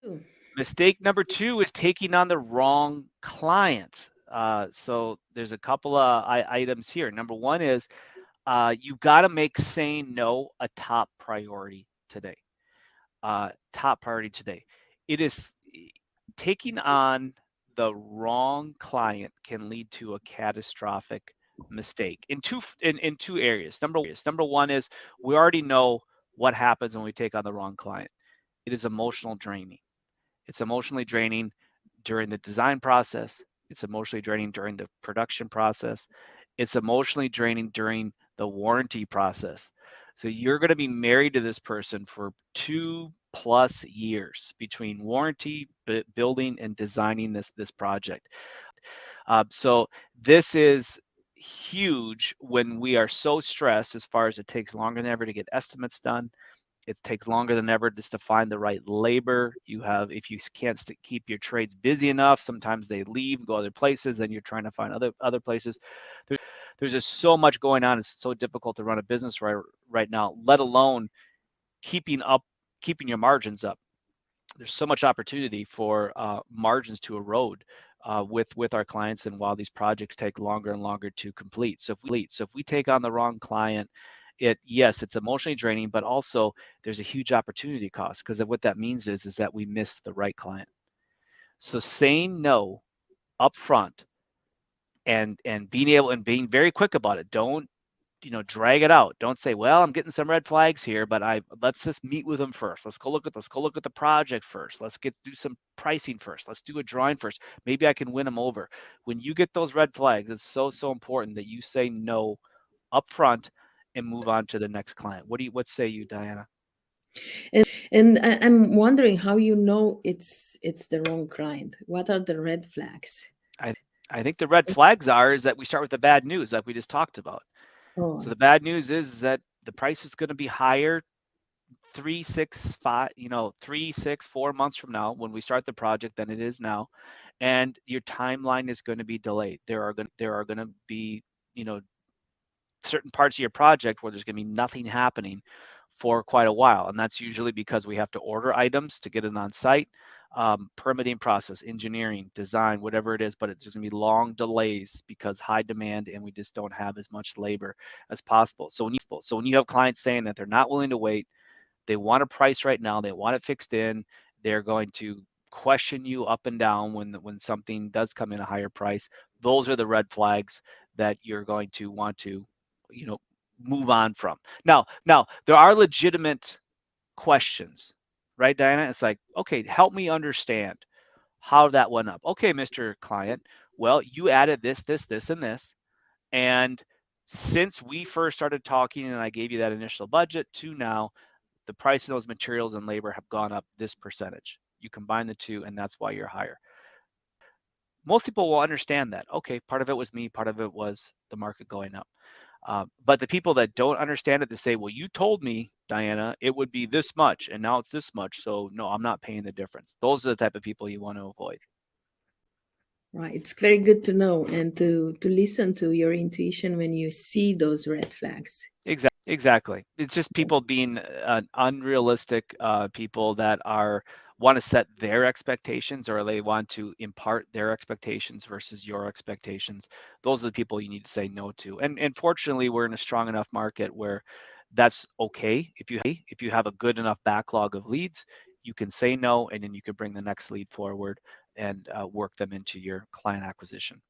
Ooh. Mistake number two is taking on the wrong client. So there's a couple of items here. Number one is you've got to make saying no a top priority today. Top priority today. It is taking on the wrong client can lead to a catastrophic mistake in two areas. Number one is we already know what happens when we take on the wrong client. It is emotional draining. It's emotionally draining during the design process. It's emotionally draining during the production process. It's emotionally draining during the warranty process. So you're going to be married to this person for 2+ years between warranty, building, and designing this project. So this is huge when we are so stressed as far as it takes longer than ever to get estimates done. It takes longer than ever just to find the right labor. If you can't keep your trades busy enough, sometimes they leave, go other places, and you're trying to find other places. There's just so much going on. It's so difficult to run a business right now, let alone keeping your margins up. There's so much opportunity for margins to erode with our clients, and while these projects take longer and longer to complete. So if we take on the wrong client, it's emotionally draining, but also there's a huge opportunity cost, because of what that means is that we miss the right client. So saying no upfront and being very quick about it. Don't drag it out. Don't say, well, I'm getting some red flags here, but let's just meet with them first. Let's go look at the project first. Let's do some pricing first. Let's do a drawing first. Maybe I can win them over. When you get those red flags, it's so important that you say no upfront and move on to the next client. What say you, Diana? And I'm wondering how you know it's the wrong client. What are the red flags? I I think the red flags is that we start with the bad news, like we just talked about. Oh, So the bad news is that the price is going to be higher 3, 6, 4 months from now when we start the project than it is now, and your timeline is going to be delayed. There are going to be you know certain parts of your project where there's going to be nothing happening for quite a while, and that's usually because we have to order items to get it on site, permitting process, engineering, design, whatever it is, but it's going to be long delays because high demand and we just don't have as much labor as possible. So when you have clients saying that they're not willing to wait, they want a price right now. They want it fixed in. They're going to question you up and down when something does come in a higher price. Those are the red flags that you're going to want to, you know, move on from. Now there are legitimate questions, right, Diana? It's like, okay, help me understand how that went up. Okay, Mr. Client. Well, you added this, and this, and since we first started talking and I gave you that initial budget to now, the price of those materials and labor have gone up this percentage. You combine the two, and that's why you're higher. Most people will understand that. Okay, part of it was me, part of it was the market going up. But the people that don't understand it, they say, well, you told me, Diana, it would be this much, and now it's this much. So, no, I'm not paying the difference. Those are the type of people you want to avoid. right. It's very good to know and to listen to your intuition when you see those red flags. Exactly. It's just people being unrealistic people that are want to set their expectations, or they want to impart their expectations versus your expectations. Those are the people you need to say no to. And fortunately, we're in a strong enough market where that's okay. If you have a good enough backlog of leads, you can say no, and then you can bring the next lead forward and work them into your client acquisition.